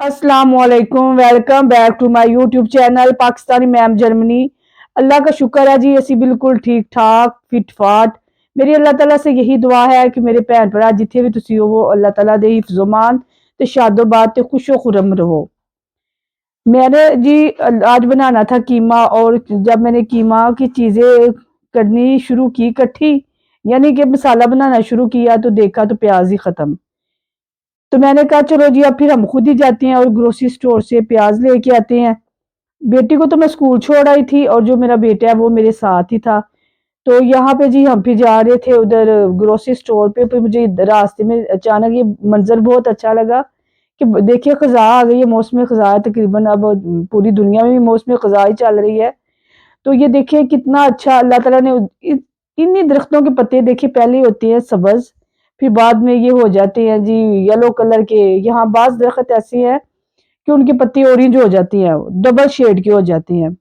अस्सलाम वालेकुम, welcome back to my YouTube channel Pakistani ma'am Germany. अल्लाह का शुक्र है जी, असी बिल्कुल ठीक ठाक फिट फाट। मेरी अल्लाह ताला से यही दुआ है कि मेरे भैन भरा जिथे भी तुसी हो अल्लाह ताला दे हिफ्ज़ोमान ते शादोबाद ते खुशो खुरम रहो। मैंने जी आज बनाना था कीमा, और जब मैंने कीमा की चीजें करनी शुरू की इकट्ठी, यानी कि मसाला बनाना शुरू किया, तो देखा तो प्याज ही खत्म। तो मैंने कहा चलो जी अब फिर हम खुद ही जाते हैं और ग्रोसरी स्टोर से प्याज लेके आते हैं। बेटी को तो मैं स्कूल छोड़ आई थी और जो मेरा बेटा है वो मेरे साथ ही था। तो यहाँ पे जी हम फिर जा रहे थे उधर ग्रोसरी स्टोर पे, फिर मुझे रास्ते में अचानक ये मंजर बहुत अच्छा लगा कि देखिए खजा आ गई है, मौसम खजा है तकरीबन। अब पूरी दुनिया में भी मौसम खजा ही चल रही है। तो ये देखिए कितना अच्छा अल्लाह ताला ने इन्हीं दरख्तों के पत्ते देखिए पहले होते हैं सब्ज, फिर बाद में ये हो जाते हैं जी येलो कलर के। यहाँ बाज दरख्त ऐसे हैं कि उनकी पत्ती ऑरेंज हो जाती हैं, डबल शेड की हो जाती हैं।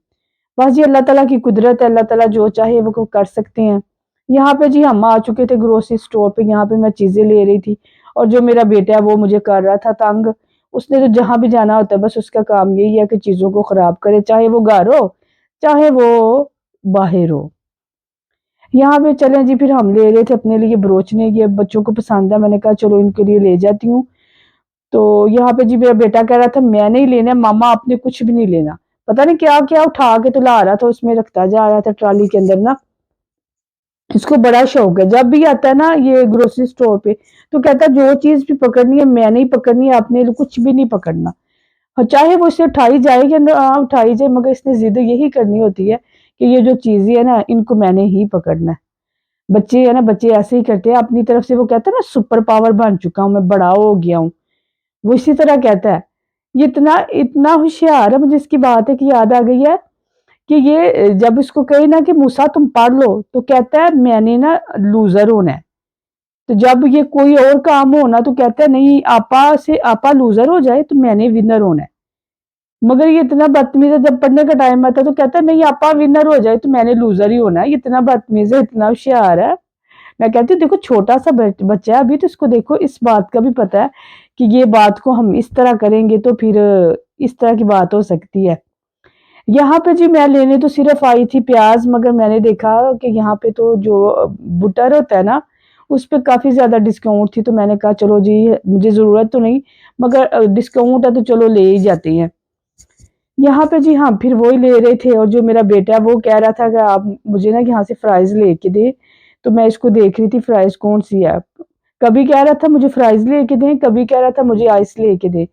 बस जी अल्लाह ताला की कुदरत है, अल्लाह ताला जो चाहे वो कर सकते हैं। यहाँ पे जी हम आ चुके थे ग्रोसरी स्टोर पे, यहाँ पे मैं चीजें ले रही थी और जो मेरा बेटा है वो मुझे कर रहा था तंग। उसने तो जहां भी जाना होता है बस उसका काम यही है कि चीजों को खराब करे, चाहे वो घर हो चाहे वो बाहर हो। यहाँ पे चले जी, फिर हम ले रहे थे अपने लिए ब्रोचने, ये बच्चों को पसंद है, मैंने कहा चलो इनके लिए ले जाती हूँ। तो यहाँ पे जी मेरा बेटा कह रहा था मैंने ही लेना है मामा, आपने कुछ भी नहीं लेना। पता नहीं क्या क्या उठा के तो ला रहा था, उसमें रखता जा रहा था ट्रॉली के अंदर ना। इसको बड़ा शौक है, जब भी आता है ना ये ग्रोसरी स्टोर पे तो कहता है जो चीज भी पकड़नी है मैंने ही पकड़नी है, आपने कुछ भी नहीं पकड़ना। और चाहे वो इसे उठाई जाए या ना उठाई जाए, मगर इसने जिद यही करनी होती है कि ये जो चीजें है ना इनको मैंने ही पकड़ना है। बच्चे है ना, बच्चे ऐसे ही करते हैं अपनी तरफ से, वो कहते हैं ना सुपर पावर बन चुका हूँ मैं, बड़ा हो गया हूँ, वो इसी तरह कहता है। ये इतना इतना होशियार है, मुझे इसकी बात है कि याद आ गई है कि ये जब इसको कहे ना कि मूसा तुम पढ़ लो तो कहता है मैंने ना लूजर होना है। तो जब ये कोई और काम हो ना तो कहता है नहीं आपा से आपा लूजर हो जाए तो मैंने विनर होना है। मगर ये इतना बदतमीज है, जब पढ़ने का टाइम आता है तो कहता है नहीं आपा विनर हो जाए तो मैंने लूजर ही होना है। ये इतना बदतमीज है, इतना होशियार है। मैं कहती हूँ देखो छोटा सा बच्चा है अभी, तो इसको देखो इस बात का भी पता है कि ये बात को हम इस तरह करेंगे तो फिर इस तरह की बात हो सकती है। यहाँ पे जी मैं लेने तो सिर्फ आई थी प्याज, मगर मैंने देखा कि यहाँ पे तो जो बुटर होता है ना उस पे काफी ज्यादा डिस्काउंट थी, तो मैंने कहा चलो जी मुझे जरूरत तो नहीं मगर डिस्काउंट है तो चलो ले ही जाते हैं। यहाँ पे जी हाँ फिर वही ले रहे थे, और जो मेरा बेटा है वो कह रहा था कि आप मुझे ना यहाँ से फ्राइज लेके दे। तो मैं इसको देख रही थी फ्राइज कौन सी है। कभी कह रहा था मुझे फ्राइज लेके दें, कभी कह रहा था मुझे आइस लेके दे।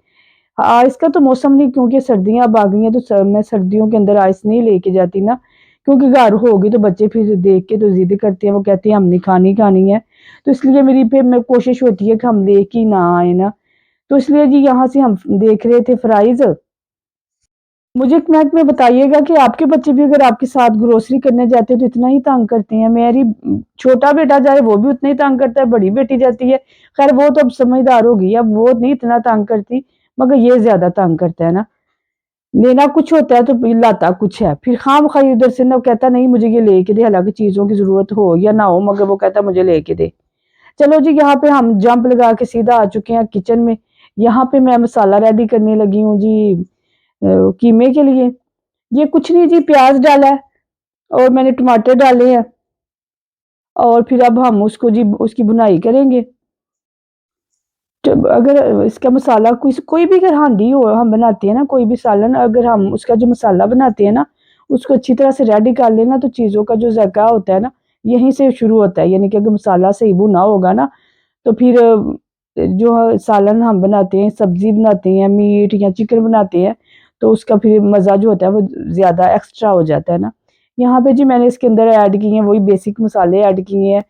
आइस का तो मौसम नहीं, क्योंकि सर्दियां अब आ गई हैं तो मैं सर्दियों के अंदर आइस नहीं लेके जाती ना, क्योंकि घर होगी तो बच्चे फिर देख के तो जिद करते हैं, वो कहते हैं हमने खानी खानी है। तो इसलिए मेरी फिर मैं कोशिश होती है कि हम लेके ही ना आए ना। तो इसलिए जी यहाँ से हम देख रहे थे फ्राइज। मुझे कमेंट में बताइएगा कि आपके बच्चे भी अगर आपके साथ ग्रोसरी करने जाते हैं तो इतना ही तंग करते हैं। मेरी छोटा बेटा जाए वो भी उतना ही तंग करता है, बड़ी बेटी जाती है, खैर वो तो अब समझदार हो गई है, अब वो नहीं इतना तंग करती, मगर ये ज्यादा तंग करता है ना। लेना कुछ होता है तो लाता कुछ है, फिर खामखा इधर से ना कहता नहीं मुझे ये लेके दे, हालांकि चीजों की जरूरत हो या ना हो मगर वो कहता मुझे लेके दे। चलो जी यहाँ पे हम जंप लगा के सीधा आ चुके हैं किचन में। यहाँ पे मैं मसाला रेडी करने लगी हूँ जी कीमे के लिए। ये कुछ नहीं जी, प्याज डाला है और मैंने टमाटर डाले हैं, और फिर अब हम उसको जी उसकी भुनाई करेंगे। जब अगर इसका मसाला कोई कोई भी अगर हांडी हो हम बनाते हैं ना कोई भी सालन, अगर हम उसका जो मसाला बनाते हैं ना उसको अच्छी तरह से रेडी कर लेना तो चीज़ों का जो ज़ायका होता है ना यहीं से शुरू होता है। यानी कि अगर मसाला सही भुना होगा ना तो फिर जो सालन हम बनाते हैं, सब्जी बनाते हैं, मीट या चिकन बनाते हैं, तो उसका फिर मज़ा जो होता है वो ज़्यादा एक्स्ट्रा हो जाता है ना। यहाँ पे जी मैंने इसके अंदर ऐड किए हैं वही बेसिक मसाले ऐड किए हैं,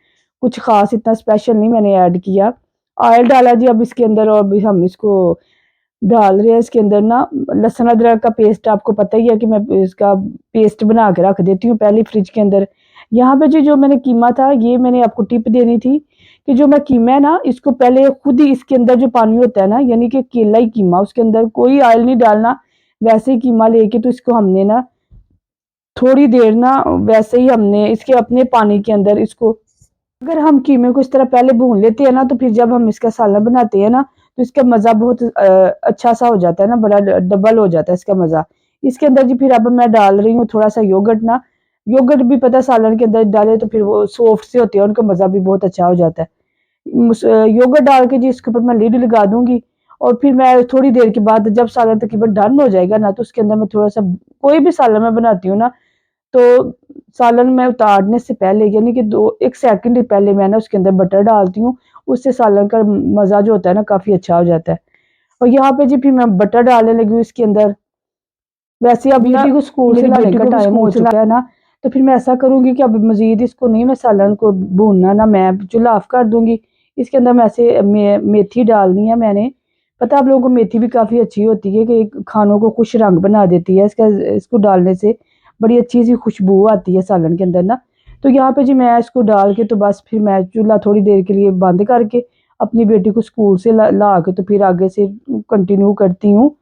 कुछ ख़ास इतना स्पेशल नहीं मैंने ऐड किया। ऑयल डाला जी अब इसके अंदर, और अभी हम इसको डाल रहे हैं इसके अंदर ना लहसुन अदरक का पेस्ट। आपको पता ही है कि मैं इसका पेस्ट बना के रख देती हूँ पहले फ्रिज के अंदर। यहाँ पे जी जो मैंने कीमा था ये मैंने आपको टिप देनी थी कि जो मैं कीमा है ना इसको पहले खुद ही इसके अंदर जो पानी होता है ना, यानी कि केला ही कीमा, उसके अंदर कोई ऑयल नहीं डालना, वैसे ही कीमा लेके तो इसको हमने ना थोड़ी देर ना वैसे ही हमने इसके अपने पानी के अंदर इसको, अगर हम कीमे को इस तरह पहले भून लेते हैं ना तो फिर जब हम इसका सालन बनाते हैं ना तो इसका मज़ा बहुत अच्छा सा हो जाता है ना, बड़ा डबल हो जाता है इसका मज़ा। इसके अंदर जी फिर अब मैं डाल रही हूँ थोड़ा सा योगर्ट ना। योगर्ट भी पता सालन के अंदर डाले तो फिर वो सॉफ्ट से होती है, उनका मज़ा भी बहुत अच्छा हो जाता है। योगर्ट डाल के जी इसके ऊपर मैं लिड लगा दूंगी, और फिर मैं थोड़ी देर के बाद जब सालन तकरीबन डन हो जाएगा ना, तो उसके अंदर मैं थोड़ा सा, कोई भी सालन मैं बनाती हूँ ना, तो सालन में उतारने से पहले यानी कि 1 सेकंड पहले मैं ना उसके अंदर बटर डालती हूँ। उससे सालन का मज़ा जो होता है ना काफ़ी अच्छा हो जाता है। और यहाँ पे जी फिर मैं बटर डालने लगी हूँ इसके अंदर। वैसे अब बेटी को स्कूल से लाने का टाइम हो चुका है ना, तो फिर मैं ऐसा करूँगी कि अब मज़ीद इसको नहीं, मैं सालन को भूनना ना, मैं चूल्हा ऑफ कर दूँगी। इसके अंदर मैं ऐसे मेथी डालनी है मैंने। पता है आप लोगों को मेथी भी काफ़ी अच्छी होती है कि खानों को खुश रंग बना देती है, इसको डालने से बड़ी अच्छी सी खुशबू आती है सालन के अंदर ना। तो यहाँ पे जी मैं इसको डाल के तो बस फिर मैं चूल्हा थोड़ी देर के लिए बंद करके अपनी बेटी को स्कूल से ला के तो फिर आगे से कंटिन्यू करती हूँ।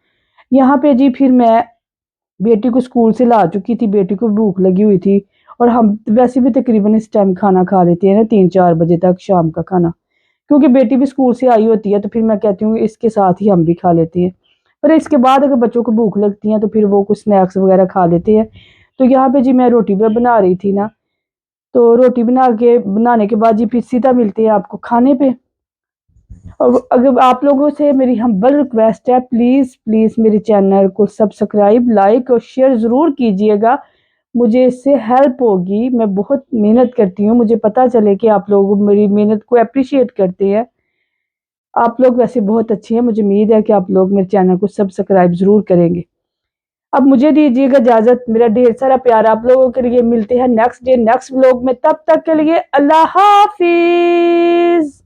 यहाँ पे जी फिर मैं बेटी को स्कूल से ला चुकी थी, बेटी को भूख लगी हुई थी, और हम वैसे भी तकरीबन इस टाइम खाना खा लेते हैं ना, 3-4 बजे तक शाम का खाना, क्योंकि बेटी भी स्कूल से आई होती है, तो फिर मैं कहती हूँ इसके साथ ही हम भी खा लेते हैं। पर इसके बाद अगर बच्चों को भूख लगती है तो फिर वो कुछ स्नैक्स वगैरह खा लेते हैं। तो यहाँ पे जी मैं रोटी भी बना रही थी ना, तो रोटी बनाने के बाद जी फिर सीधा मिलते हैं आपको खाने पे। और अगर आप लोगों से मेरी हम्बल रिक्वेस्ट है, प्लीज़ प्लीज़ मेरे चैनल को सब्सक्राइब, लाइक और शेयर ज़रूर कीजिएगा। मुझे इससे हेल्प होगी, मैं बहुत मेहनत करती हूँ, मुझे पता चले कि आप लोग मेरी मेहनत को अप्रिशिएट करते हैं। आप लोग वैसे बहुत अच्छे हैं, मुझे उम्मीद है कि आप लोग मेरे चैनल को सब्सक्राइब ज़रूर करेंगे। अब मुझे दीजिएगा इजाज़त, मेरा ढेर सारा प्यार आप लोगों के लिए। मिलते हैं नेक्स्ट डे नेक्स्ट व्लॉग में, तब तक के लिए अल्लाह हाफिज़।